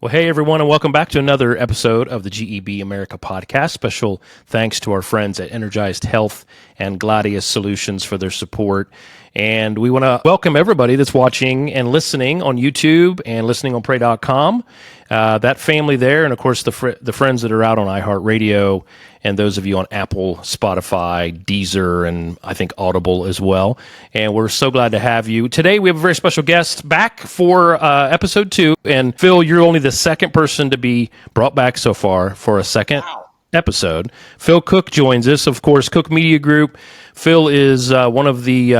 Well, hey, everyone, and welcome back to another episode of the GEB America Podcast. Special thanks to our friends at Energized Health and Gladius Solutions for their support. And we want to welcome everybody that's watching and listening on YouTube and listening on pray.com. That family there, and of course the friends that are out on iHeartRadio, and those of you on Apple, Spotify, Deezer, and I think Audible as well. And we're so glad to have you. Today we have a very special guest back for episode 2. And Phil, you're only the second person to be brought back so far for a second episode. Phil Cooke joins us, of course, Cooke Media Group. Phil is one of the,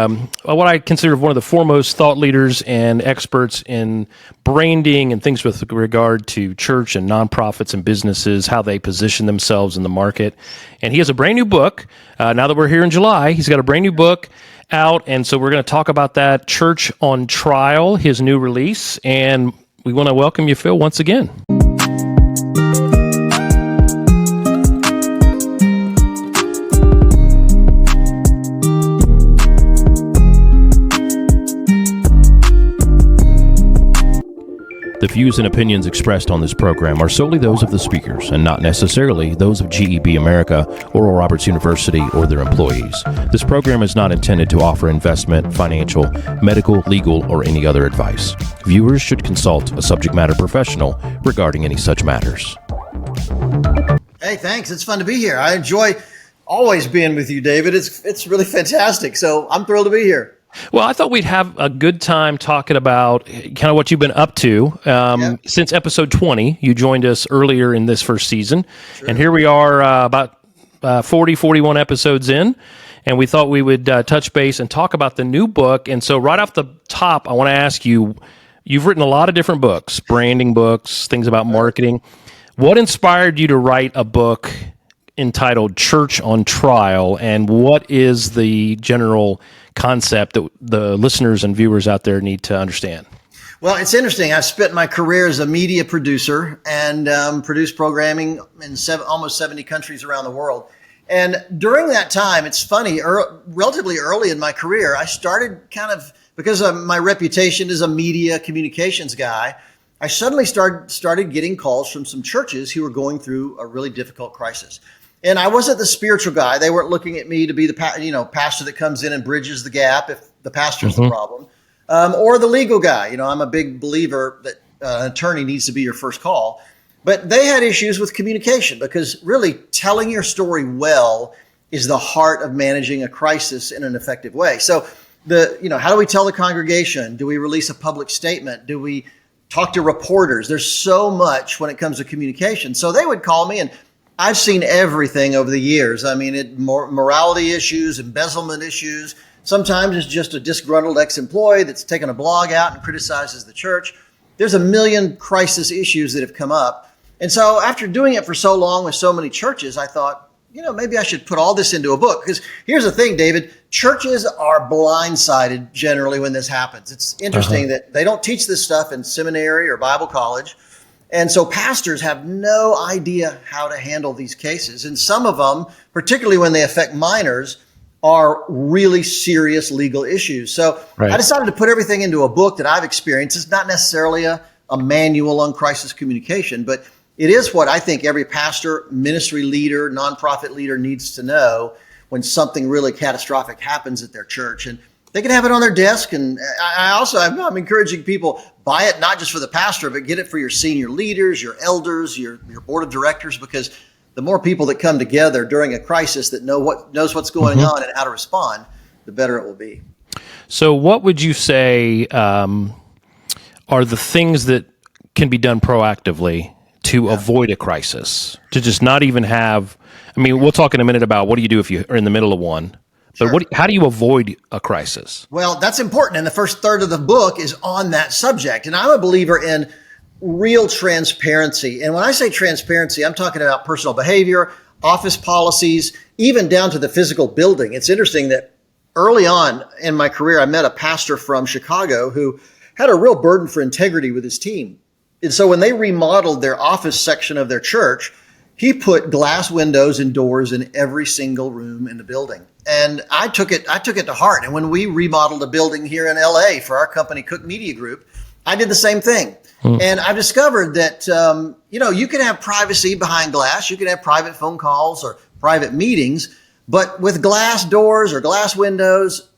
what I consider one of the foremost thought leaders and experts in branding and things with regard to church and nonprofits and businesses, how they position themselves in the market. And he has a brand new book. Now that we're here in July, he's got a brand new book out. And so we're going to talk about that, Church on Trial, his new release. And we want to welcome you, Phil, once again. The views and opinions expressed on this program are solely those of the speakers and not necessarily those of GEB America, Oral Roberts University, or their employees. This program is not intended to offer investment, financial, medical, legal, or any other advice. Viewers should consult a subject matter professional regarding any such matters. Hey, thanks. It's fun to be here. I enjoy always being with you, David. It's really fantastic. So I'm thrilled to be here. Well, I thought we'd have a good time talking about kind of what you've been up to since episode 20. You joined us earlier in this first season, and here we are about 41 episodes in, and we thought we would touch base and talk about the new book. And so right off the top, I want to ask you, you've written a lot of different books, branding books, things about marketing. What inspired you to write a book entitled Church on Trial, and what is the general concept that the listeners and viewers out there need to understand? Well, it's interesting. I've spent my career as a media producer and produced programming in almost 70 countries around the world. And during that time, it's funny, relatively early in my career, I started because of my reputation as a media communications guy, I suddenly started getting calls from some churches who were going through a really difficult crisis. And I wasn't the spiritual guy. They weren't looking at me to be the pastor that comes in and bridges the gap if the pastor's the problem, or the legal guy. I'm a big believer that an attorney needs to be your first call. But they had issues with communication because really telling your story well is the heart of managing a crisis in an effective way. So how do we tell the congregation? Do we release a public statement? Do we talk to reporters? There's so much when it comes to communication. So they would call me, and I've seen everything over the years. I mean, morality issues, embezzlement issues. Sometimes it's just a disgruntled ex-employee that's taken a blog out and criticizes the church. There's a million crisis issues that have come up. And so after doing it for so long with so many churches, I thought, maybe I should put all this into a book. Because here's the thing, David, churches are blindsided generally when this happens. It's interesting that they don't teach this stuff in seminary or Bible college. And so pastors have no idea how to handle these cases. And some of them, particularly when they affect minors, are really serious legal issues. So I decided to put everything into a book that I've experienced. It's not necessarily a manual on crisis communication, but it is what I think every pastor, ministry leader, nonprofit leader needs to know when something really catastrophic happens at their church. And they can have it on their desk. And I'm encouraging people, buy it not just for the pastor, but get it for your senior leaders, your elders, your board of directors, because the more people that come together during a crisis that knows what's going on and how to respond, the better it will be. So what would you say are the things that can be done proactively to avoid a crisis, to just not even have, we'll talk in a minute about what do you do if you are in the middle of one. But how do you avoid a crisis? Well, that's important. And the first third of the book is on that subject. And I'm a believer in real transparency. And when I say transparency, I'm talking about personal behavior, office policies, even down to the physical building. It's interesting that early on in my career, I met a pastor from Chicago who had a real burden for integrity with his team. And so when they remodeled their office section of their church, he put glass windows and doors in every single room in the building. And I took it to heart. And when we remodeled a building here in LA for our company, Cooke Media Group, I did the same thing. And I've discovered that, you can have privacy behind glass. You can have private phone calls or private meetings, but with glass doors or glass windows,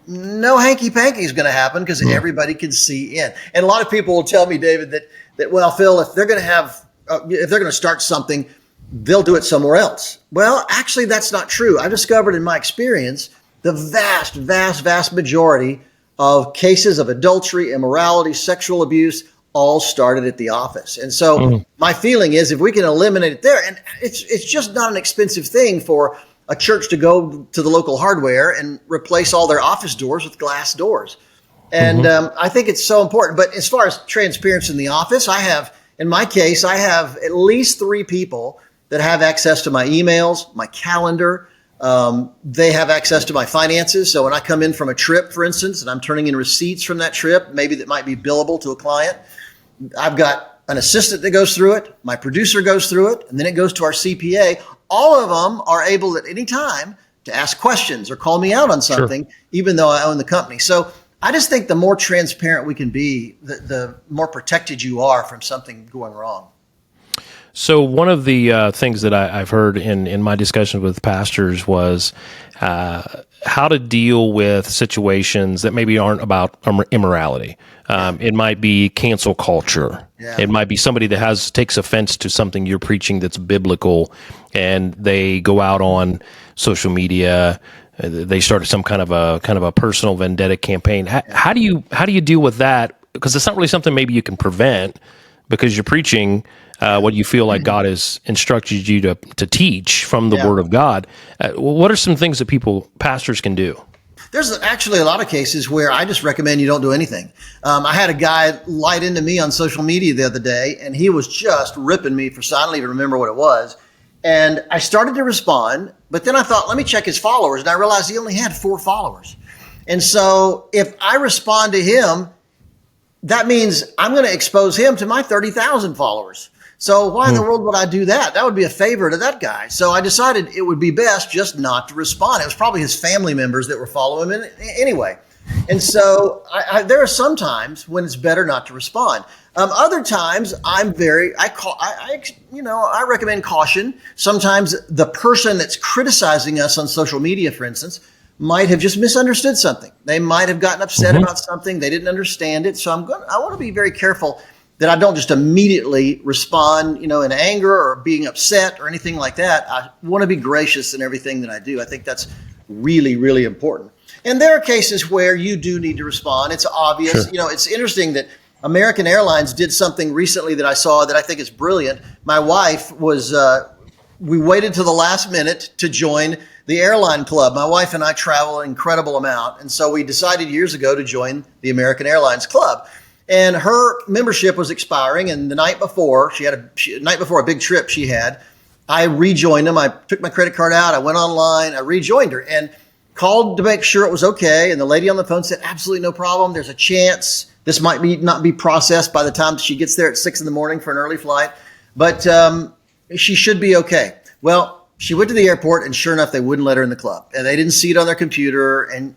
no hanky-panky is going to happen because everybody can see in. And a lot of people will tell me, David, that well, Phil, if they're going to start something, they'll do it somewhere else. Well, actually, that's not true. I've discovered in my experience, the vast, vast, vast majority of cases of adultery, immorality, sexual abuse all started at the office. And so my feeling is if we can eliminate it there, and it's just not an expensive thing for a church to go to the local hardware and replace all their office doors with glass doors. And I think it's so important. But as far as transparency in the office, in my case, I have at least 3 people that have access to my emails, my calendar. They have access to my finances. So when I come in from a trip, for instance, and I'm turning in receipts from that trip, maybe that might be billable to a client, I've got an assistant that goes through it. My producer goes through it, and then it goes to our CPA. All of them are able at any time to ask questions or call me out on something, even though I own the company. So I just think the more transparent we can be, the more protected you are from something going wrong. So one of the things that I've heard in my discussions with pastors was how to deal with situations that maybe aren't about immorality. It might be cancel culture. Yeah. It might be somebody that takes offense to something you're preaching that's biblical, and they go out on social media. They started some kind of a personal vendetta campaign. How do you deal with that? Because it's not really something maybe you can prevent, because you're preaching what you feel like God has instructed you to teach from the Word of God. What are some things that pastors can do? There's actually a lot of cases where I just recommend you don't do anything. I had a guy light into me on social media the other day, and he was just ripping me for, I don't even remember what it was. And I started to respond, but then I thought, let me check his followers. And I realized he only had 4 followers. And so if I respond to him, that means I'm going to expose him to my 30,000 followers. So why in the world would I do that? That would be a favor to that guy. So I decided it would be best just not to respond. It was probably his family members that were following him anyway. And so there are some times when it's better not to respond. Other times I recommend caution. Sometimes the person that's criticizing us on social media, for instance, might have just misunderstood something. They might have gotten upset about something. They didn't understand it. So I want to be very careful that I don't just immediately respond, in anger or being upset or anything like that. I want to be gracious in everything that I do. I think that's really, really important. And there are cases where you do need to respond. It's obvious. Sure. It's interesting that American Airlines did something recently that I saw that I think is brilliant. My wife we waited till the last minute to join the airline club. My wife and I travel an incredible amount. And so we decided years ago to join the American Airlines club. And her membership was expiring. And the night before, a big trip she had, I rejoined them. I took my credit card out. I went online. I rejoined her and called to make sure it was okay. And the lady on the phone said, absolutely no problem. There's a chance this might not be processed by the time she gets there at 6 a.m. for an early flight. But she should be okay. Well, she went to the airport, and sure enough, they wouldn't let her in the club. And they didn't see it on their computer. And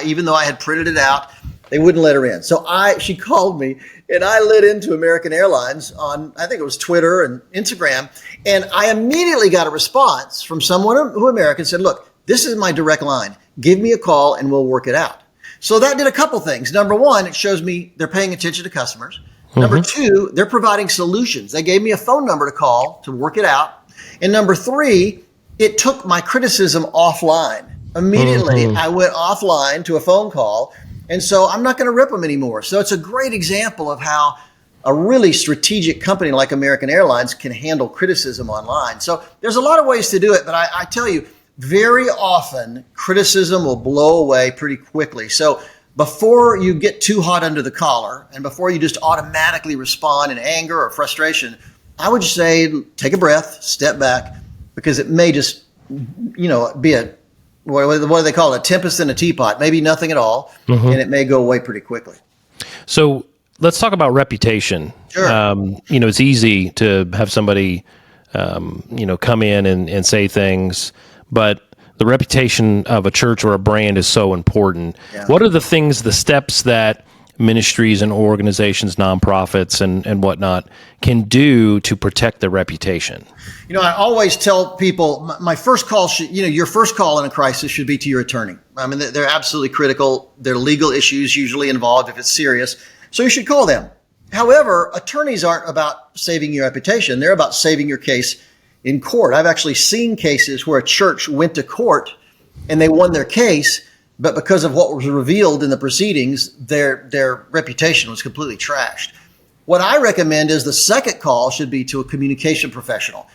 even though I had printed it out, they wouldn't let her in. So she called me, and I lit into American Airlines on, I think it was Twitter and Instagram. And I immediately got a response from someone who American said, look, this is my direct line. Give me a call and we'll work it out. So that did a couple things. Number one, it shows me they're paying attention to customers. Number two, they're providing solutions. They gave me a phone number to call to work it out. And number three, it took my criticism offline. Immediately, I went offline to a phone call. And so I'm not going to rip them anymore. So it's a great example of how a really strategic company like American Airlines can handle criticism online. So there's a lot of ways to do it. But I tell you, very often criticism will blow away pretty quickly. So before you get too hot under the collar and before you just automatically respond in anger or frustration, I would say take a breath, step back, because it may just, be what do they call it? A tempest in a teapot, maybe nothing at all, and it may go away pretty quickly. So let's talk about reputation. Sure. It's easy to have somebody, come in and say things, but the reputation of a church or a brand is so important. Yeah. What are the steps that ministries and organizations, nonprofits and whatnot can do to protect their reputation? I always tell people my first call should, your first call in a crisis should be to your attorney. I mean, they're absolutely critical. There are legal issues usually involved if it's serious. So you should call them. However, attorneys aren't about saving your reputation. They're about saving your case in court. I've actually seen cases where a church went to court and they won their case, but because of what was revealed in the proceedings, their reputation was completely trashed. What I recommend is the second call should be to a communication professional,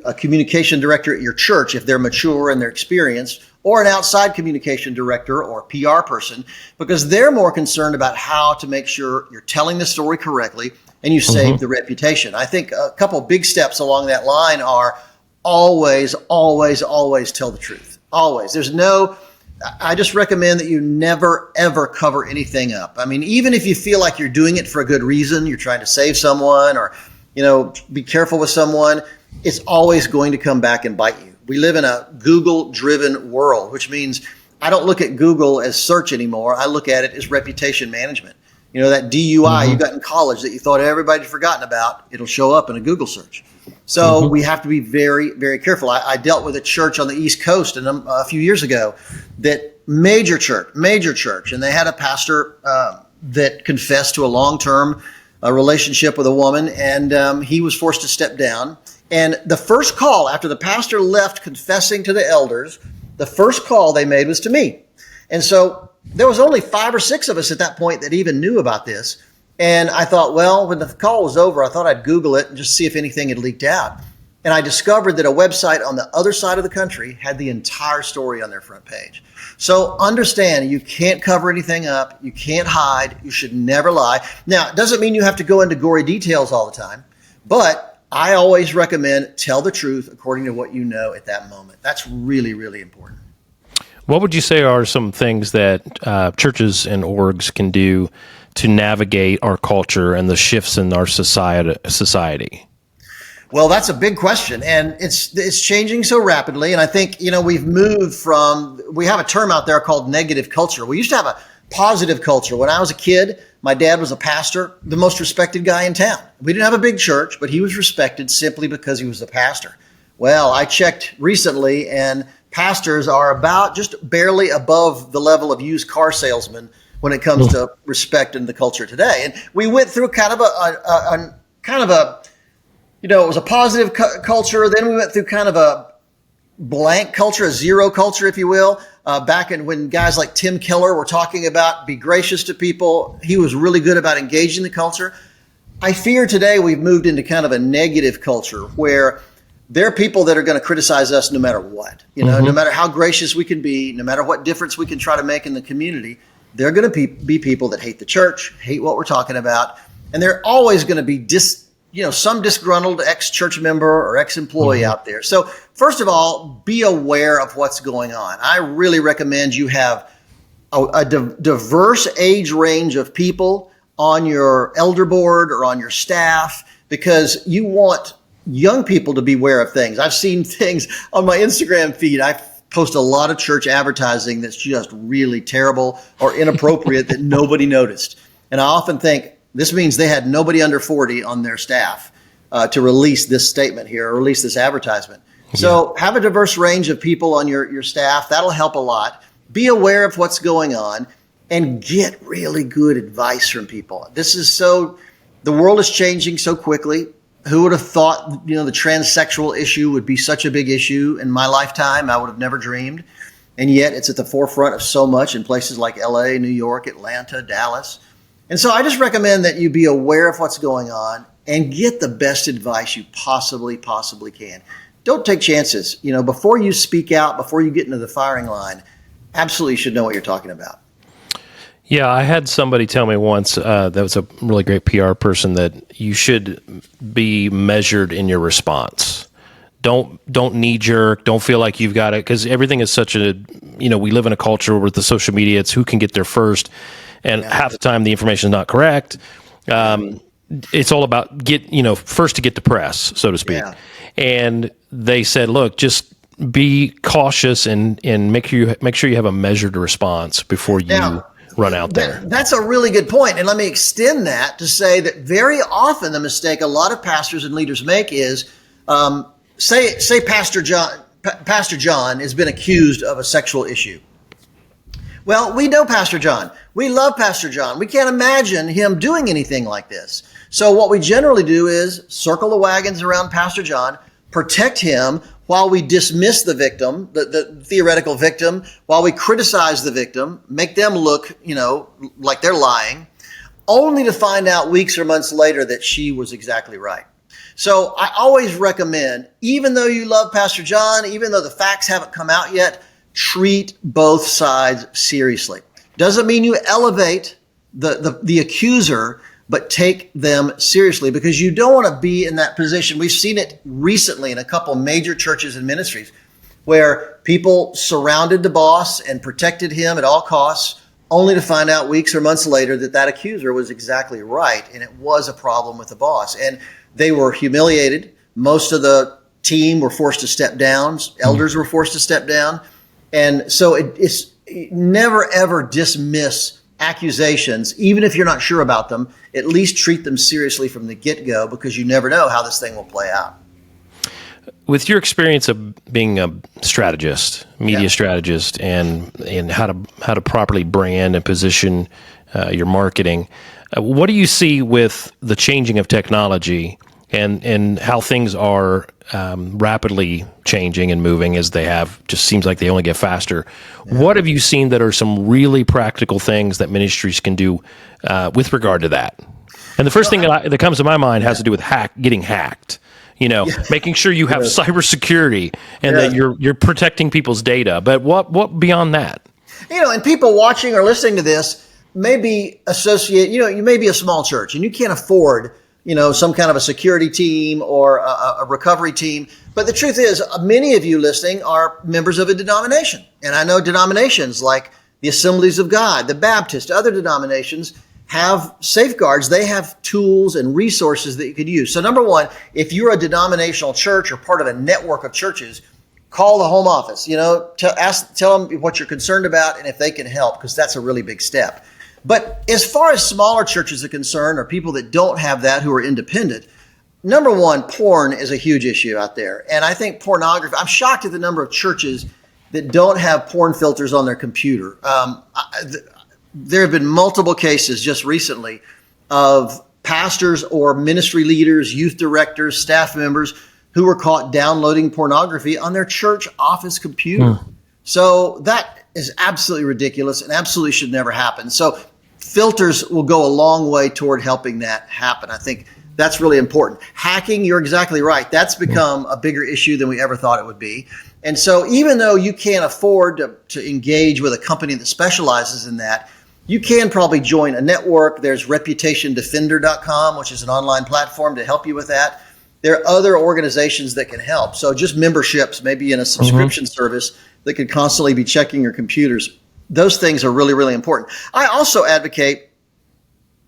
a communication director at your church if they're mature and they're experienced, or an outside communication director or PR person, because they're more concerned about how to make sure you're telling the story correctly and you save the reputation. I think a couple big steps along that line are always, always, always tell the truth. Always. I just recommend that you never, ever cover anything up. I mean, even if you feel like you're doing it for a good reason, you're trying to save someone or, be careful with someone, it's always going to come back and bite you. We live in a Google-driven world, which means I don't look at Google as search anymore. I look at it as reputation management. That DUI you got in college that you thought everybody had forgotten about, it'll show up in a Google search. So we have to be very, very careful. I dealt with a church on the East Coast a few years ago that major church, and they had a pastor that confessed to a long-term relationship with a woman, and he was forced to step down. And the first call after the pastor left confessing to the elders, the first call they made was to me. And so there was only 5 or 6 of us at that point that even knew about this. And I thought, well, when the call was over, I thought I'd Google it and just see if anything had leaked out. And I discovered that a website on the other side of the country had the entire story on their front page. So understand, you can't cover anything up. You can't hide. You should never lie. Now, it doesn't mean you have to go into gory details all the time, but I always recommend tell the truth according to what you know at that moment. That's really, really important. What would you say are some things that churches and orgs can do to navigate our culture and the shifts in our society? Well, that's a big question, and it's changing so rapidly. And I think, we've moved we have a term out there called negative culture. We used to have a positive culture. When I was a kid, my dad was a pastor, the most respected guy in town. We didn't have a big church, but he was respected simply because he was a pastor. Well, I checked recently, and pastors are about just barely above the level of used car salesmen when it comes to respect in the culture today. And we went through kind of it was a positive culture. Then we went through kind of a blank culture, a zero culture, if you will. Back when guys like Tim Keller were talking about be gracious to people, he was really good about engaging the culture. I fear today we've moved into kind of a negative culture where there are people that are going to criticize us no matter what. No matter how gracious we can be, no matter what difference we can try to make in the community, there are going to be people that hate the church, hate what we're talking about, and they're always going to be some disgruntled ex-church member or ex-employee out there. So first of all, be aware of what's going on. I really recommend you have a diverse age range of people on your elder board or on your staff, because you want young people to be aware of things. I've seen things on my Instagram feed. I post a lot of church advertising that's just really terrible or inappropriate that nobody noticed. And I often think, this means they had nobody under 40 on their staff to release this statement here or release this advertisement. So have a diverse range of people on your staff. That'll help a lot. Be aware of what's going on and get really good advice from people. The world is changing so quickly. Who would have thought, the transsexual issue would be such a big issue in my lifetime? I would have never dreamed. And yet it's at the forefront of so much in places like LA, New York, Atlanta, Dallas. And so I just recommend that you be aware of what's going on and get the best advice you possibly can. Don't take chances. Before you speak out, before you get into the firing line, absolutely should know what you're talking about. Yeah, I had somebody tell me once, that was a really great PR person, that you should be measured in your response. Don't knee jerk. Don't feel like you've got it, because everything is such we live in a culture with the social media. It's who can get there first. And half the time the information is not correct. It's all about first to get the press, so to speak. Yeah. And they said, look, just be cautious and make sure you have a measured response before you run out there. That's a really good point. And let me extend that to say that very often the mistake a lot of pastors and leaders make is, say Pastor John has been accused of a sexual issue. Well, we know Pastor John. We love Pastor John. We can't imagine him doing anything like this. So what we generally do is circle the wagons around Pastor John, protect him while we dismiss the victim, the theoretical victim, while we criticize the victim, make them look, like they're lying, only to find out weeks or months later that she was exactly right. So I always recommend, even though you love Pastor John, even though the facts haven't come out yet, treat both sides seriously. Doesn't mean you elevate the accuser, but take them seriously, because you don't want to be in that position. We've seen it recently in a couple major churches and ministries where people surrounded the boss and protected him at all costs, only to find out weeks or months later that accuser was exactly right, and it was a problem with the boss. And they were humiliated. Most of the team were forced to step down. Elders were forced to step down. And so it's never, ever dismiss accusations, even if you're not sure about them. At least treat them seriously from the get-go, because you never know how this thing will play out. With your experience of being a strategist, media strategist, and how to properly brand and position your marketing, what do you see with the changing of technology and how things are rapidly changing and moving as they have? Just seems like they only get faster. Yeah. What have you seen that are some really practical things that ministries can do with regard to that? And the first thing that comes to my mind has to do with getting hacked. Making sure you have cybersecurity and that you're protecting people's data. But what beyond that? And people watching or listening to this may be you may be a small church and you can't afford some kind of a security team or a recovery team. But the truth is, many of you listening are members of a denomination. And I know denominations like the Assemblies of God, the Baptist, other denominations have safeguards. They have tools and resources that you could use. So number one, if you're a denominational church or part of a network of churches, call the home office, tell them what you're concerned about and if they can help, because that's a really big step. But as far as smaller churches are concerned, or people that don't have that, who are independent, number one, porn is a huge issue out there. And I think pornography, I'm shocked at the number of churches that don't have porn filters on their computer. There have been multiple cases just recently of pastors or ministry leaders, youth directors, staff members who were caught downloading pornography on their church office computer. So that is absolutely ridiculous and absolutely should never happen. So filters will go a long way toward helping that happen. I think that's really important. Hacking, you're exactly right. That's become a bigger issue than we ever thought it would be. And so even though you can't afford to engage with a company that specializes in that, you can probably join a network. There's reputationdefender.com, which is an online platform to help you with that. There are other organizations that can help. So just memberships, maybe in a subscription service that could constantly be checking your computers. Those things are really, really important. I also advocate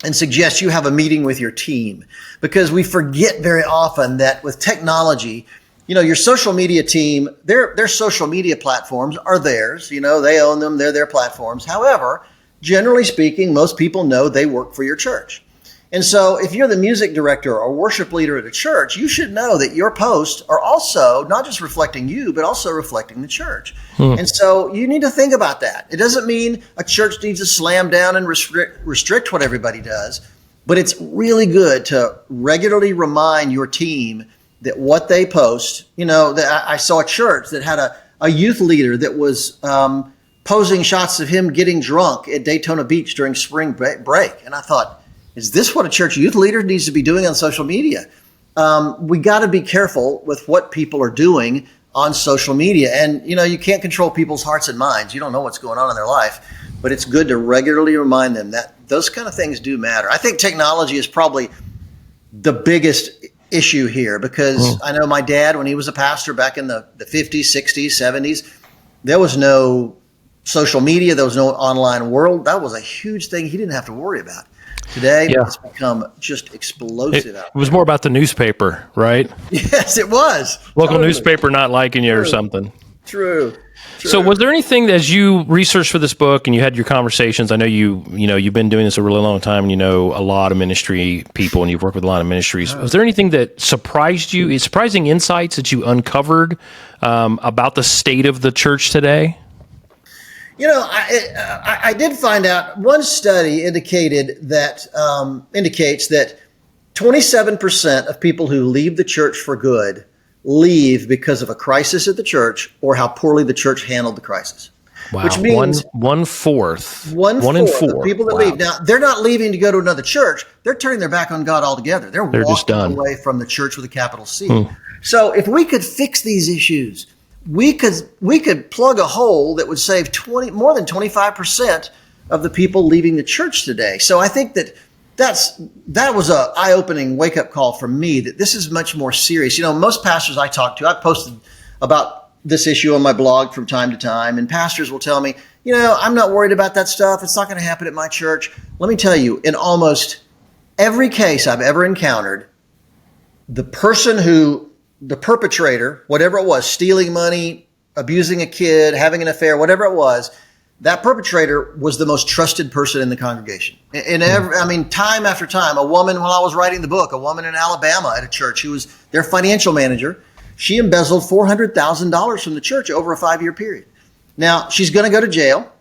and suggest you have a meeting with your team, because we forget very often that with technology, your social media team, their social media platforms are theirs. They own them. They're their platforms. However, generally speaking, most people know they work for your church. And so if you're the music director or worship leader at a church, you should know that your posts are also not just reflecting you, but also reflecting the church. And so you need to think about that. It doesn't mean a church needs to slam down and restrict what everybody does, but it's really good to regularly remind your team that what they post, that I saw a church that had a youth leader that was posing shots of him getting drunk at Daytona Beach during spring break. And I thought, is this what a church youth leader needs to be doing on social media? We got to be careful with what people are doing on social media. And, you can't control people's hearts and minds. You don't know what's going on in their life, but it's good to regularly remind them that those kind of things do matter. I think technology is probably the biggest issue here, because I know my dad, when he was a pastor back in the 50s, 60s, 70s, there was no social media. There was no online world. That was a huge thing he didn't have to worry about. Today, it's become just explosive. It was more about the newspaper, right? Yes, it was. Local newspaper not liking you or something. True. So was there anything that, as you researched for this book and you had your conversations, I know you've been doing this a really long time and you know a lot of ministry people and you've worked with a lot of ministries. Was there anything that surprised you, surprising insights that you uncovered about the state of the church today? I did find out one study indicates that 27% of people who leave the church for good leave because of a crisis at the church or how poorly the church handled the crisis. Wow. Which means one in four of people that leave. Now, they're not leaving to go to another church. They're turning their back on God altogether. They're walking just done. away from the church with a capital C. So if we could fix these issues, we could plug a hole that would save more than 25% of the people leaving the church today. So I think that was a eye-opening wake-up call for me that this is much more serious. Most pastors I talk to, I've posted about this issue on my blog from time to time, and pastors will tell me, I'm not worried about that stuff. It's not going to happen at my church. Let me tell you, in almost every case I've ever encountered, the perpetrator, whatever it was, stealing money, abusing a kid, having an affair, whatever it was, that perpetrator was the most trusted person in the congregation. Time after time, a woman, while I was writing the book, a woman in Alabama at a church who was their financial manager, she embezzled $400,000 from the church over a 5-year period. Now, she's going to go to jail,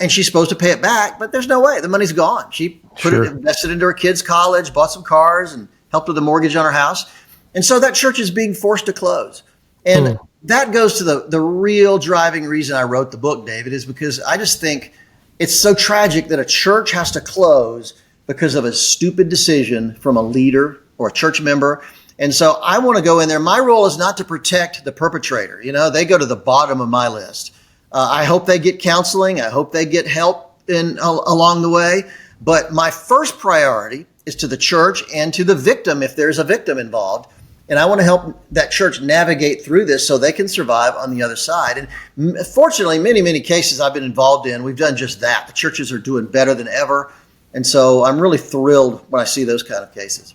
and she's supposed to pay it back, but there's no way. The money's gone. She invested into her kids' college, bought some cars, and helped with the mortgage on her house. And so that church is being forced to close. And that goes to the real driving reason I wrote the book, David, is because I just think it's so tragic that a church has to close because of a stupid decision from a leader or a church member. And so I want to go in there. My role is not to protect the perpetrator. They go to the bottom of my list. I hope they get counseling. I hope they get help along the way. But my first priority is to the church and to the victim if there's a victim involved. And I want to help that church navigate through this so they can survive on the other side. And fortunately, many, many cases I've been involved in, we've done just that. The churches are doing better than ever. And so I'm really thrilled when I see those kind of cases.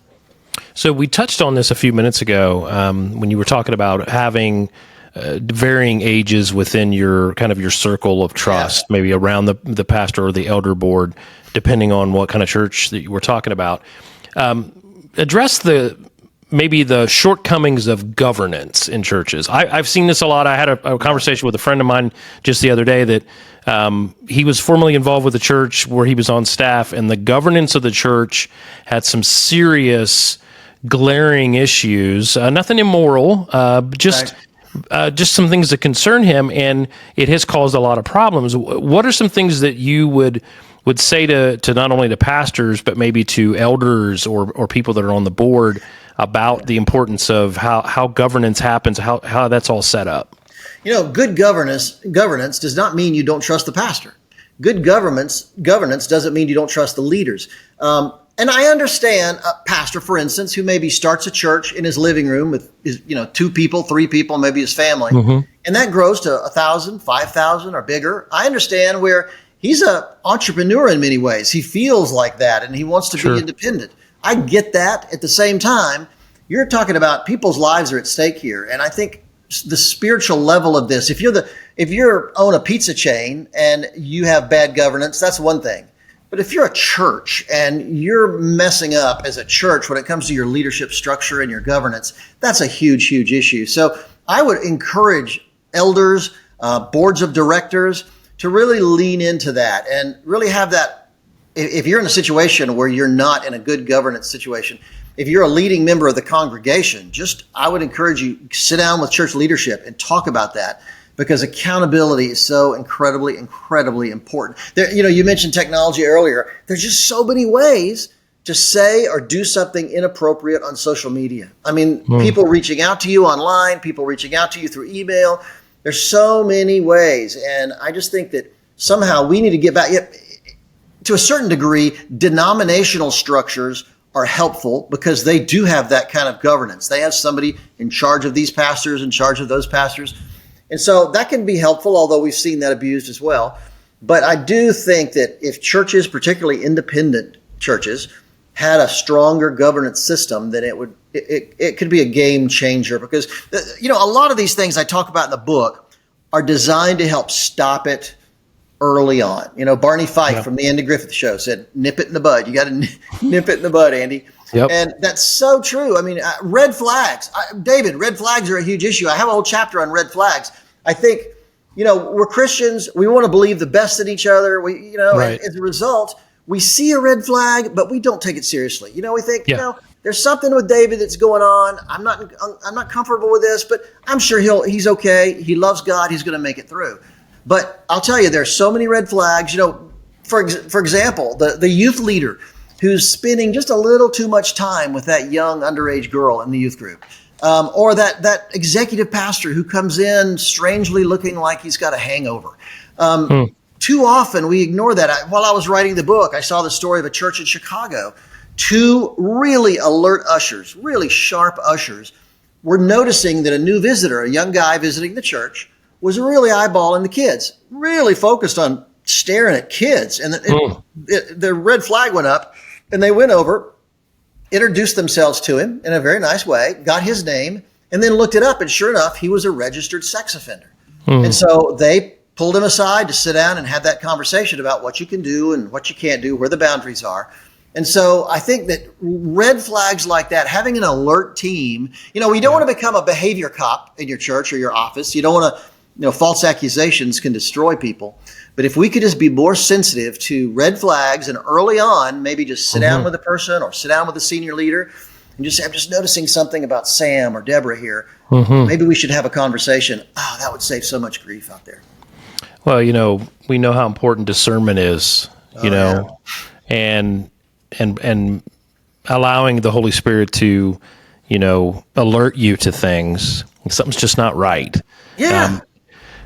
So we touched on this a few minutes ago when you were talking about having varying ages within your circle of trust, maybe around the pastor or the elder board, depending on what kind of church that you were talking about. Address maybe the shortcomings of governance in churches. I've seen this a lot. I had a conversation with a friend of mine just the other day that he was formerly involved with a church where he was on staff, and the governance of the church had some serious glaring issues, nothing immoral, just some things that concern him, and it has caused a lot of problems. What are some things that you would say to not only to pastors, but maybe to elders or people that are on the board about the importance of how governance happens, how that's all set up? Good governance does not mean you don't trust the pastor. Good governance doesn't mean you don't trust the leaders. And I understand a pastor, for instance, who maybe starts a church in his living room with 2 people, 3 people, maybe his family, and that grows to 1,000, 5,000 or bigger. I understand where he's an entrepreneur in many ways. He feels like that and he wants to be independent. I get that. At the same time, you're talking about people's lives are at stake here. And I think the spiritual level of this, if you own a pizza chain and you have bad governance, that's one thing. But if you're a church and you're messing up as a church when it comes to your leadership structure and your governance, that's a huge, huge issue. So I would encourage elders, boards of directors to really lean into that and really have that. If you're in a situation where you're not in a good governance situation, if you're a leading member of the congregation, I would encourage you sit down with church leadership and talk about that, because accountability is so incredibly, incredibly important. You mentioned technology earlier. There's just so many ways to say or do something inappropriate on social media. People reaching out to you online, people reaching out to you through email. There's so many ways. And I just think that somehow we need to get back. To a certain degree, denominational structures are helpful because they do have that kind of governance. They have somebody in charge of these pastors, in charge of those pastors. And so that can be helpful, although we've seen that abused as well. But I do think that if churches, particularly independent churches, had a stronger governance system, then it could be a game changer. Because a lot of these things I talk about in the book are designed to help stop it early on. Barney Fife from the Andy Griffith Show said, "Nip it in the bud." You got to nip it in the bud, Andy. Yep. And that's so true. I mean, red flags. David, red flags are a huge issue. I have a whole chapter on red flags. I think, we're Christians. We want to believe the best in each other. Right. As a result, we see a red flag, but we don't take it seriously. We think, there's something with David that's going on. I'm not comfortable with this, but I'm sure he's okay. He loves God. He's going to make it through. But I'll tell you, there's so many red flags. For example, the youth leader who's spending just a little too much time with that young underage girl in the youth group. Or that executive pastor who comes in strangely looking like he's got a hangover. Too often we ignore that. While I was writing the book, I saw the story of a church in Chicago. 2 really alert ushers, really sharp ushers, were noticing that a new visitor, a young guy visiting the church, was really eyeballing the kids, really focused on staring at kids. And the red flag went up, and they went over, introduced themselves to him in a very nice way, got his name, and then looked it up. And sure enough, he was a registered sex offender. And so they pulled him aside to sit down and have that conversation about what you can do and what you can't do, where the boundaries are. And so I think that red flags like that, having an alert team, we don't want to become a behavior cop in your church or your office. You don't want to, false accusations can destroy people. But if we could just be more sensitive to red flags and early on, maybe just sit down with a person or sit down with a senior leader and just say, "I'm just noticing something about Sam or Deborah here. Maybe we should have a conversation." Oh, that would save so much grief out there. Well, we know how important discernment is, and allowing the Holy Spirit to, alert you to things. Something's just not right. Yeah.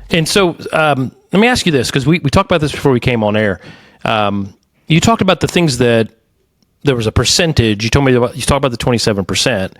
And so let me ask you this, because we talked about this before we came on air. You talked about the things that there was a percentage. You talked about the 27%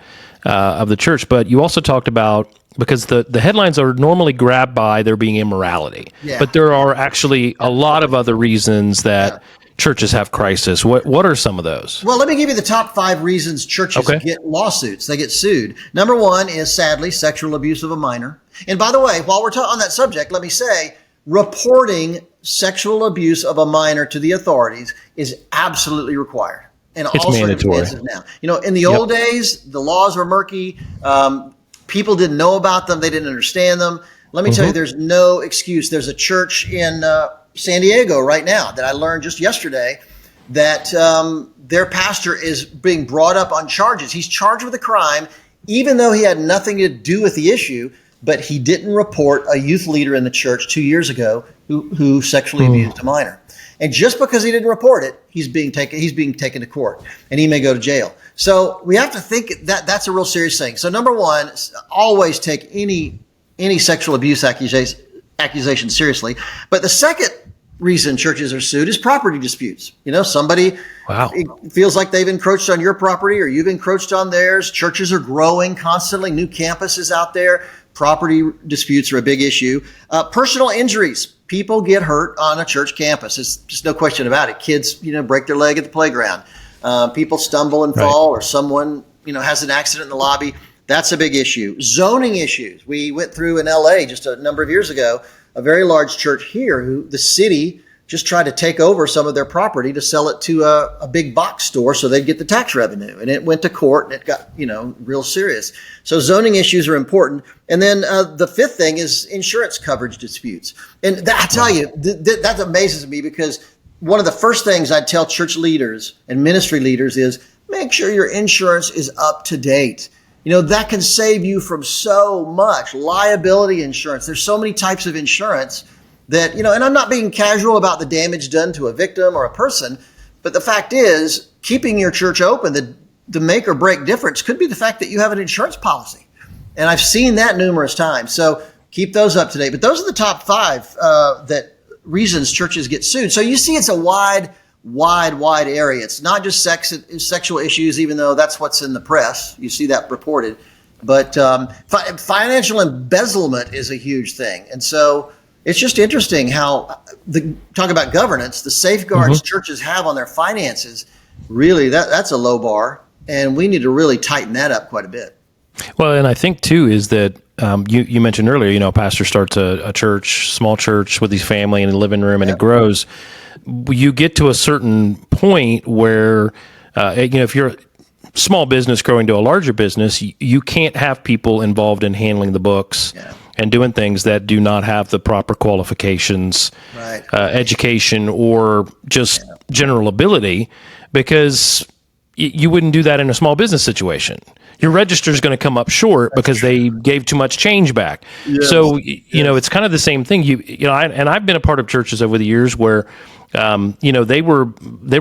of the church, but you also talked about, because the headlines are normally grabbed by there being immorality, but there are actually a lot of other reasons that churches have crisis. What are some of those? Well, let me give you the top 5 reasons churches get lawsuits. They get sued. Number 1 is, sadly, sexual abuse of a minor. And by the way, while we're on that subject, let me say, reporting sexual abuse of a minor to the authorities is absolutely required. In all circumstances now. In the old days, the laws were murky. People didn't know about them. They didn't understand them. Let me tell you, there's no excuse. There's a church in San Diego right now that I learned just yesterday that their pastor is being brought up on charges. He's charged with a crime, even though he had nothing to do with the issue, but he didn't report a youth leader in the church 2 years ago who sexually abused a minor. And just because he didn't report it, he's being taken to court, and he may go to jail. So we have to think that that's a real serious thing. So number 1, always take any sexual abuse accusation seriously. But the second reason churches are sued is property disputes. Somebody feels like they've encroached on your property or you've encroached on theirs. Churches are growing constantly, new campuses out there. Property disputes are a big issue. Personal injuries. People get hurt on a church campus. There's just no question about it. Kids, break their leg at the playground. People stumble and fall, or someone, has an accident in the lobby. That's a big issue. Zoning issues. We went through in LA just a number of years ago, a very large church here who the city just tried to take over some of their property to sell it to a big box store so they'd get the tax revenue. And it went to court and it got, real serious. So zoning issues are important. And then the 5th thing is insurance coverage disputes. And I tell you, that amazes me, because one of the first things I'd tell church leaders and ministry leaders is make sure your insurance is up to date. That can save you from so much. Liability insurance. There's so many types of insurance that, and I'm not being casual about the damage done to a victim or a person, but the fact is, keeping your church open, the make or break difference could be the fact that you have an insurance policy. And I've seen that numerous times. So keep those up to date. But those are the top 5 reasons churches get sued. So you see, it's a wide area. It's not just sexual issues, even though that's what's in the press. You see that reported. But financial embezzlement is a huge thing. And so it's just interesting how, talk about governance, the safeguards churches have on their finances, really, that's a low bar. And we need to really tighten that up quite a bit. Well, and I think too is that you mentioned earlier, a pastor starts a church, small church with his family in a living room, and it grows. You get to a certain point where, if you're a small business growing to a larger business, you can't have people involved in handling the books and doing things that do not have the proper qualifications, education, or just general ability, because you wouldn't do that in a small business situation. Your register is going to come up short because they gave too much change back. Yes. So, it's kind of the same thing. I've been a part of churches over the years where, they were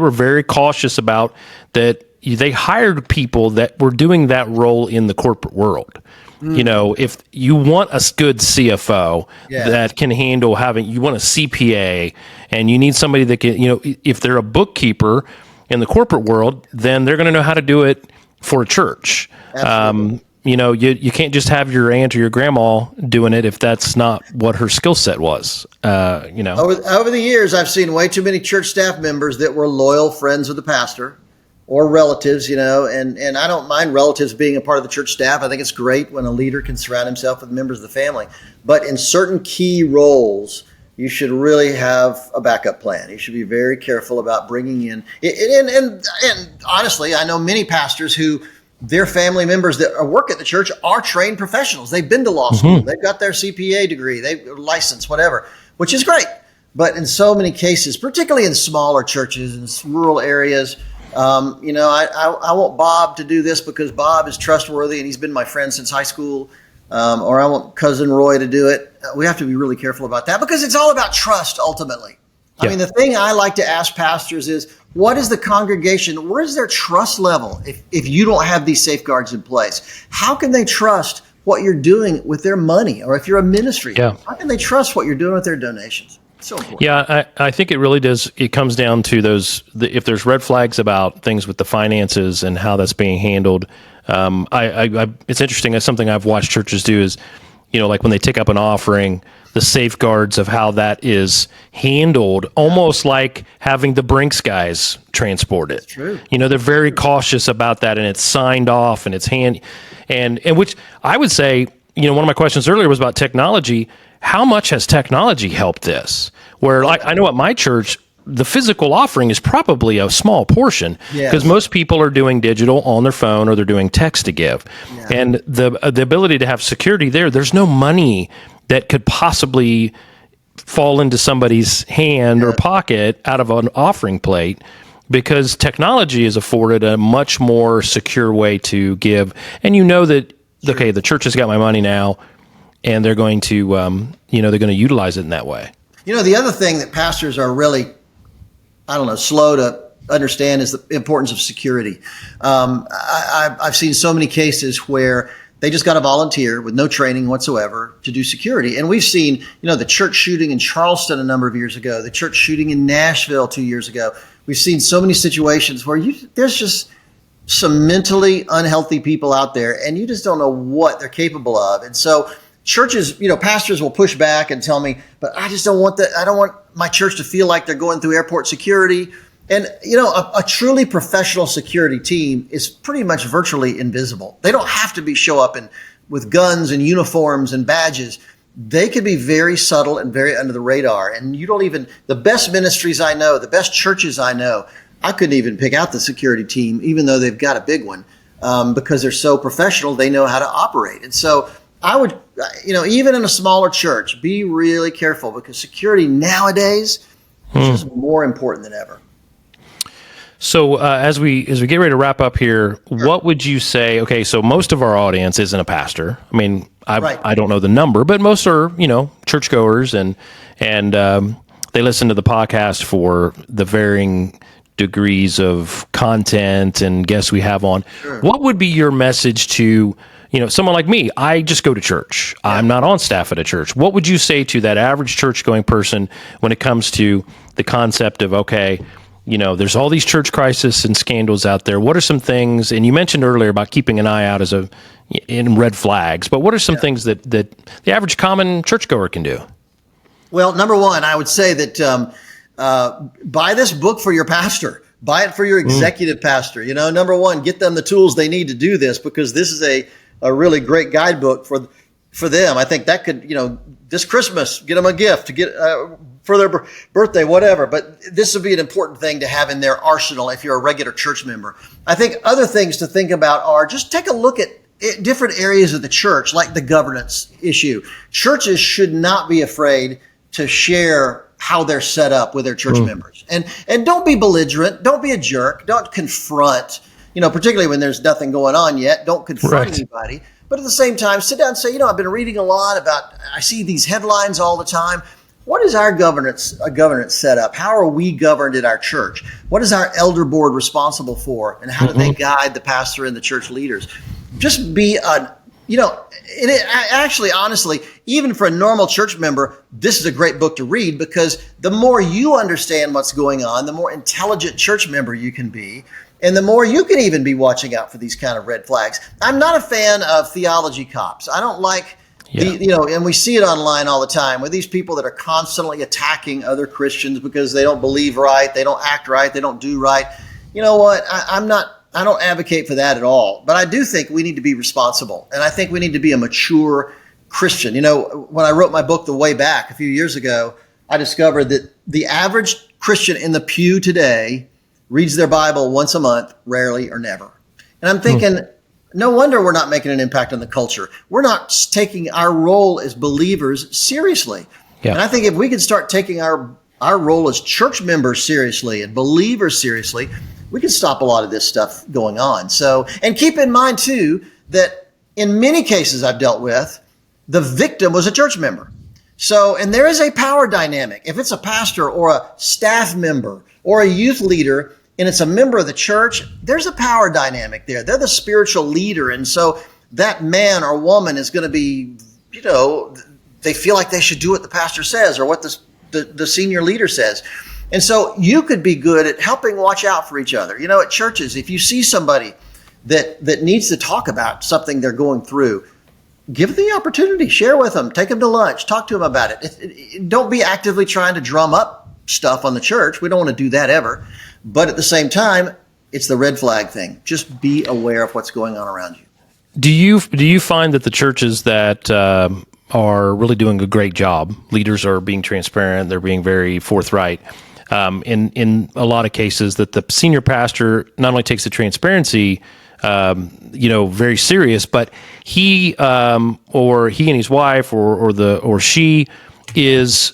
very cautious about that. They hired people that were doing that role in the corporate world. If you want a good CFO that can handle you want a CPA, and you need somebody that can, if they're a bookkeeper in the corporate world, then they're going to know how to do it for a church. You can't just have your aunt or your grandma doing it if that's not what her skill set was. Over the years, I've seen way too many church staff members that were loyal friends of the pastor or relatives, and I don't mind relatives being a part of the church staff. I think it's great when a leader can surround himself with members of the family. But in certain key roles, you should really have a backup plan. You should be very careful about bringing in, and honestly, I know many pastors who their family members that work at the church are trained professionals. They've been to law school. They've got their CPA degree. They're licensed, whatever, which is great. But in so many cases, particularly in smaller churches in rural areas, I want Bob to do this because Bob is trustworthy and he's been my friend since high school. Or I want Cousin Roy to do it. We have to be really careful about that because it's all about trust ultimately. I mean, the thing I like to ask pastors is, what is the congregation? Where is their trust level if you don't have these safeguards in place? How can they trust what you're doing with their money? Or if you're a ministry, how can they trust what you're doing with their donations? It's so important. Yeah, I think it really does. It comes down to if there's red flags about things with the finances and how that's being handled. It's interesting. It's something I've watched churches do is, like when they take up an offering, the safeguards of how that is handled, almost like having the Brinks guys transport it. That's true. They're very cautious about that, and it's signed off, and it's and which I would say, one of my questions earlier was about technology. How much has technology helped this? Where, like, I know at my church, the physical offering is probably a small portion because most people are doing digital on their phone or they're doing text to give. Yeah. And the ability to have security there's no money that could possibly fall into somebody's hand or pocket out of an offering plate because technology has afforded a much more secure way to give. And that, the church has got my money now and they're going to, they're going to utilize it in that way. The other thing that pastors are really slow to understand is the importance of security. I've seen so many cases where they just got to volunteer with no training whatsoever to do security. And we've seen, the church shooting in Charleston a number of years ago, the church shooting in Nashville 2 years ago. We've seen so many situations where there's just some mentally unhealthy people out there and you just don't know what they're capable of. And so churches, pastors will push back and tell me, but I just don't want that. I don't want my church to feel like they're going through airport security. And, a truly professional security team is pretty much virtually invisible. They don't have to show up with guns and uniforms and badges. They could be very subtle and very under the radar. And the best ministries I know, the best churches I know, I couldn't even pick out the security team, even though they've got a big one, because they're so professional, they know how to operate. And so I would, even in a smaller church, be really careful because security nowadays is just more important than ever. So as we get ready to wrap up here, what would you say? Okay, so most of our audience isn't a pastor. I mean, I don't know the number, but most are churchgoers and they listen to the podcast for the varying degrees of content and guests we have on. Sure. What would be your message to someone like me? I just go to church. Yeah. I'm not on staff at a church. What would you say to that average church-going person when it comes to the concept of, okay, there's all these church crises and scandals out there. What are some things, and you mentioned earlier about keeping an eye out in red flags, but what are some things that the average common churchgoer can do? Well, number one, I would say that buy this book for your pastor. Buy it for your executive pastor. Number one, get them the tools they need to do this, because this is a really great guidebook for them. I think that could, this Christmas, get them a gift to get for their birthday, whatever. But this would be an important thing to have in their arsenal if you're a regular church member. I think other things to think about are just take a look at different areas of the church, like the governance issue. Churches should not be afraid to share how they're set up with their church members. And don't be belligerent. Don't be a jerk. Don't confront, particularly when there's nothing going on yet. Don't confront anybody. But at the same time, sit down and say, I've been reading a lot about, I see these headlines all the time. What is our governance set up? How are we governed at our church? What is our elder board responsible for? And how do they guide the pastor and the church leaders? Just be actually, honestly, even for a normal church member, this is a great book to read, because the more you understand what's going on, the more intelligent church member you can be, and the more you can even be watching out for these kind of red flags. I'm not a fan of theology cops. I don't like and we see it online all the time with these people that are constantly attacking other Christians because they don't believe right, they don't act right, they don't do right. You know what? I don't advocate for that at all, but I do think we need to be responsible, and I think we need to be a mature Christian. When I wrote my book The Way Back a few years ago, I discovered that the average Christian in the pew today reads their Bible once a month, rarely or never. And I'm thinking, no wonder we're not making an impact on the culture. We're not taking our role as believers seriously. Yeah. And I think if we could start taking our role as church members seriously and believers seriously, we can stop a lot of this stuff going on. So, and keep in mind too, that in many cases I've dealt with, the victim was a church member. So, and there is a power dynamic. If it's a pastor or a staff member or a youth leader, and it's a member of the church, there's a power dynamic there. They're the spiritual leader. And so that man or woman is going to be, they feel like they should do what the pastor says or what the senior leader says. And so you could be good at helping watch out for each other. At churches, if you see somebody that needs to talk about something they're going through, give them the opportunity, share with them, take them to lunch, talk to them about it. Don't be actively trying to drum up stuff on the church. We don't want to do that ever. But at the same time, it's the red flag thing. Just be aware of what's going on around you. Do you find that the churches that are really doing a great job, leaders are being transparent, they're being very forthright, in a lot of cases, that the senior pastor not only takes the transparency very serious, but he or he and his wife or she is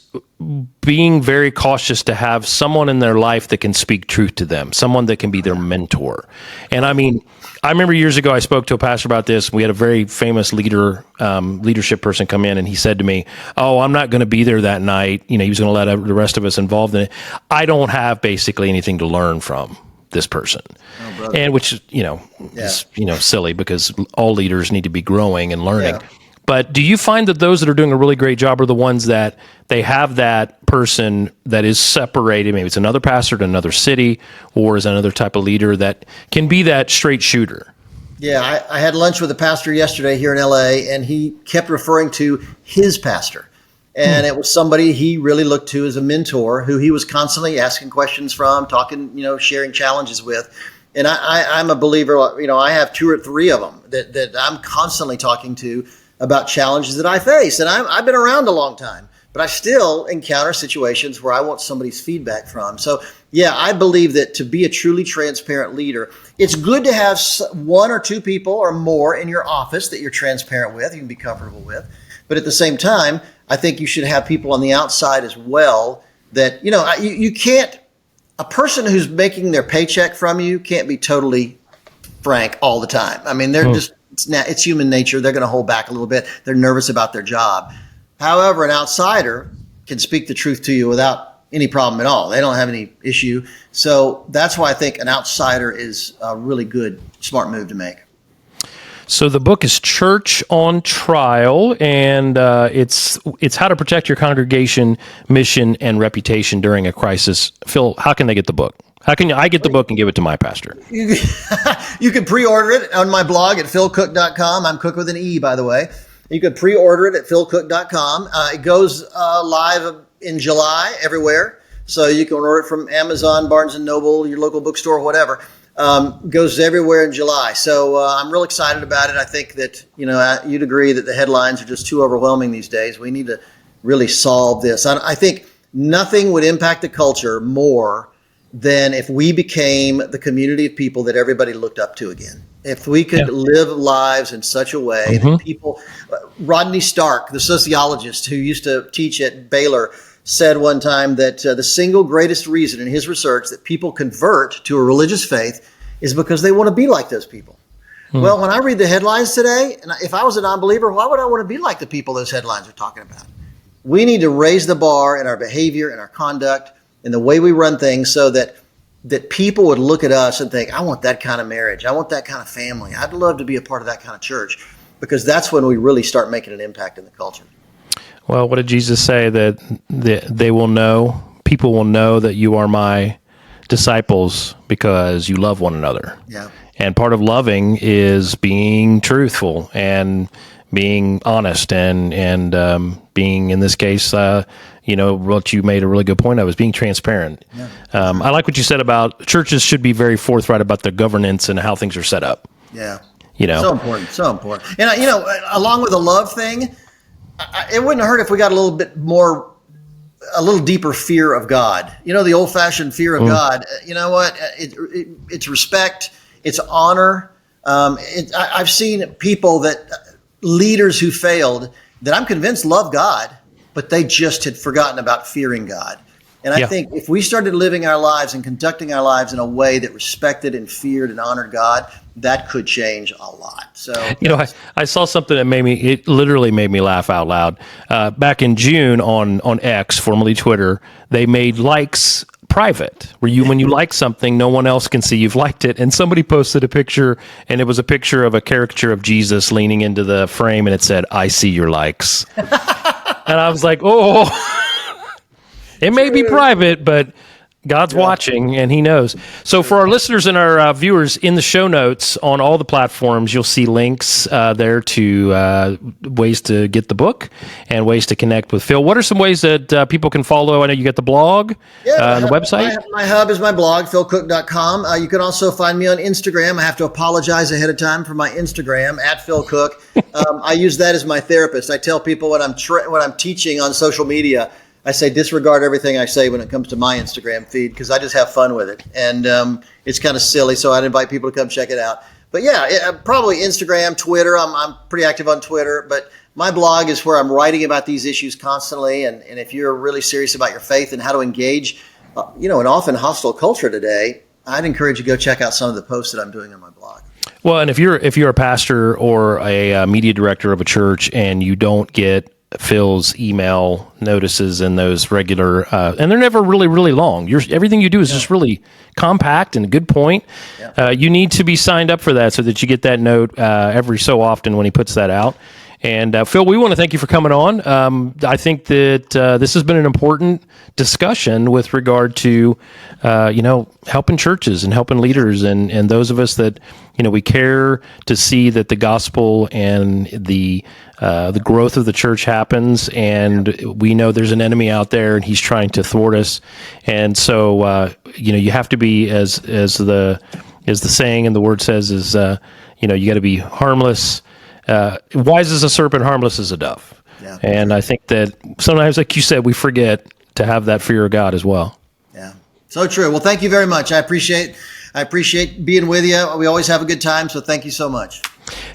being very cautious to have someone in their life that can speak truth to them, someone that can be their mentor. And I remember years ago I spoke to a pastor about this. We had a very famous leadership person come in, and he said to me, "Oh, I'm not going to be there that night." He was going to let the rest of us involved in it. I don't have basically anything to learn from this person. And which, is, silly, because all leaders need to be growing and learning. Yeah. But do you find that those that are doing a really great job are the ones that they have that person that is separated? Maybe it's another pastor in another city, or is another type of leader that can be that straight shooter? Yeah, I had lunch with a pastor yesterday here in LA, and he kept referring to his pastor. And it was somebody he really looked to as a mentor, who he was constantly asking questions from, talking, sharing challenges with. And I'm a believer, I have 2 or 3 of them that I'm constantly talking to about challenges that I face. And I've been around a long time, but I still encounter situations where I want somebody's feedback from. So yeah, I believe that to be a truly transparent leader, it's good to have 1 or 2 people or more in your office that you're transparent with, you can be comfortable with. But at the same time, I think you should have people on the outside as well that, you can't, a person who's making their paycheck from you can't be totally frank all the time. I mean, they're just, it's human nature. They're going to hold back a little bit. They're nervous about their job. However, an outsider can speak the truth to you without any problem at all. They don't have any issue. So that's why I think an outsider is a really good, smart move to make. So the book is Church on Trial, and it's how to protect your congregation, mission, and reputation during a crisis. Phil, how can they get the book? How can I get the book and give it to my pastor? You can pre-order it on my blog at philcooke.com. I'm Cook with an E, by the way. You can pre-order it at philcooke.com. It goes live in July everywhere. So you can order it from Amazon, Barnes and Noble, your local bookstore, whatever. Goes everywhere in July. So I'm real excited about it. I think that, you'd agree that the headlines are just too overwhelming these days. We need to really solve this. I think nothing would impact the culture more than if we became the community of people that everybody looked up to again. If we could live lives in such a way that people, Rodney Stark, the sociologist who used to teach at Baylor, said one time that the single greatest reason in his research that people convert to a religious faith is because they want to be like those people. Well, when I read the headlines today, and if I was a non-believer, why would I want to be like the people those headlines are talking about? We need to raise the bar in our behavior and our conduct and the way we run things so that people would look at us and think, I want that kind of marriage. I want that kind of family. I'd love to be a part of that kind of church, because that's when we really start making an impact in the culture. Well, what did Jesus say? That people will know that you are my disciples because you love one another. Yeah. And part of loving is being truthful and being honest and being, in this case, what you made a really good point of is being transparent. Yeah. I like what you said about churches should be very forthright about their governance and how things are set up. Yeah. So important. And, along with the love thing, it wouldn't hurt if we got a little deeper fear of God. The old-fashioned fear of God. You know what? It's respect. It's honor. I've seen people leaders who failed that I'm convinced love God, but they just had forgotten about fearing God. And I think if we started living our lives and conducting our lives in a way that respected and feared and honored God, that could change a lot. So, I saw something that it literally made me laugh out loud. Back in June on X, formerly Twitter, they made likes private, where when you like something, no one else can see you've liked it. And somebody posted a picture, and it was a picture of a caricature of Jesus leaning into the frame, and it said, "I see your likes." And I was like, oh, it may be private, but God's watching and he knows. So for our listeners and our viewers, in the show notes on all the platforms, you'll see links there to ways to get the book and ways to connect with Phil. What are some ways that people can follow? I know you got the blog and the website. My hub is my blog, philcooke.com. You can also find me on Instagram. I have to apologize ahead of time for my Instagram, at Phil Cooke. I use that as my therapist. I tell people when I'm teaching on social media, I say disregard everything I say when it comes to my Instagram feed, because I just have fun with it. And it's kind of silly, so I'd invite people to come check it out. But probably Instagram, Twitter. I'm pretty active on Twitter. But my blog is where I'm writing about these issues constantly. And if you're really serious about your faith and how to engage, an often hostile culture today, I'd encourage you to go check out some of the posts that I'm doing on my blog. Well, and if you're a pastor or a media director of a church and you don't get Phil's email notices and those regular, and they're never really, really long. Everything you do is just really compact and a good point. Yeah. You need to be signed up for that so that you get that note every so often when he puts that out. And Phil, we want to thank you for coming on. I think that this has been an important discussion with regard to, helping churches and helping leaders and those of us that, we care to see that the gospel and the growth of the church happens. And we know there's an enemy out there and he's trying to thwart us. And so, you have to be, as the saying and the word says, is, you got to be harmless. Wise as a serpent, harmless as a dove. Yeah. And I think that sometimes, like you said, we forget to have that fear of God as well. Yeah, so true. Well, thank you very much. I appreciate being with you. We always have a good time, so thank you so much.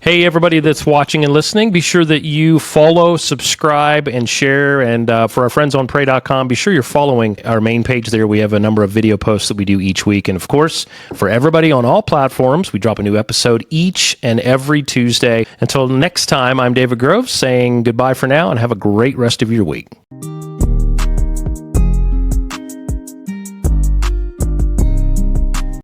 Hey, everybody that's watching and listening, be sure that you follow, subscribe, and share. And for our friends on pray.com, be sure you're following our main page there. We have a number of video posts that we do each week. And of course, for everybody on all platforms, we drop a new episode each and every Tuesday. Until next time, I'm David Groves saying goodbye for now and have a great rest of your week.